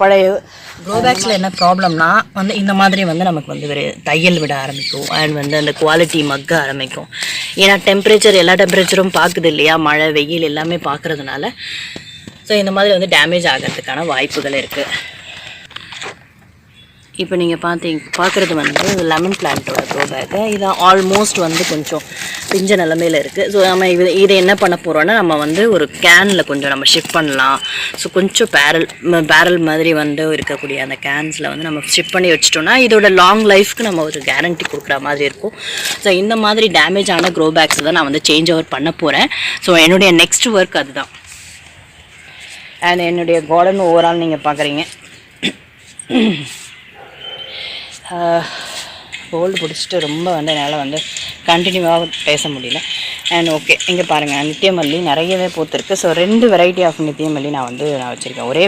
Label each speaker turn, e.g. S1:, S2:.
S1: பழைய க்ரோபேக்ஸில் என்ன ப்ராப்ளம்னா வந்து இந்த மாதிரி வந்து நமக்கு வந்து ஒரு தையல் விட ஆரம்பிக்கும் அண்ட் வந்து அந்த குவாலிட்டி மக்க ஆரம்பிக்கும். ஏன்னா டெம்பரேச்சர் எல்லா டெம்பரேச்சரும் பார்க்குது இல்லையா, மழை வெயில் எல்லாமே பார்க்குறதுனால. ஸோ இந்த மாதிரி வந்து டேமேஜ் ஆகிறதுக்கான வாய்ப்புகள் இருக்குது. இப்போ நீங்கள் பார்க்குறது வந்து லெமன் பிளான்ட்டோட க்ரோ பேக்கு. இது ஆல்மோஸ்ட் வந்து கொஞ்சம் பிஞ்ச நிலமையில் இருக்குது. ஸோ நம்ம இதை என்ன பண்ண போகிறோன்னா, நம்ம வந்து ஒரு கேனில் கொஞ்சம் நம்ம ஷிஃப்ட் பண்ணலாம். ஸோ கொஞ்சம் பேரல் மாதிரி வந்து இருக்கக்கூடிய அந்த கேன்ஸில் வந்து நம்ம ஷிஃப்ட் பண்ணி வச்சிட்டோம்னா இதோட லாங் லைஃப்க்கு நம்ம ஒரு கேரண்டி கொடுக்குற மாதிரி இருக்கும். ஸோ இந்த மாதிரி டேமேஜ் ஆன க்ரோ பேக்ஸ் தான் நான் வந்து சேஞ்ச் ஓவர் பண்ண போகிறேன். ஸோ என்னுடைய நெக்ஸ்ட் ஒர்க் அதுதான். அண்ட் என்னுடைய கார்டன் ஓவரால் நீங்கள் பார்க்குறீங்க. கோல்டு பிடிச்சிட்டு ரொம்ப வந்து என்னால் வந்து கண்டினியூவாக பேச முடியல. அண்ட் ஓகே, இங்கே பாருங்கள், நித்தியமல்லி நிறையவே பூத்துருக்கு. ஸோ 2 வெரைட்டி ஆஃப் நித்தியமல்லி நான் வச்சுருக்கேன். ஒரே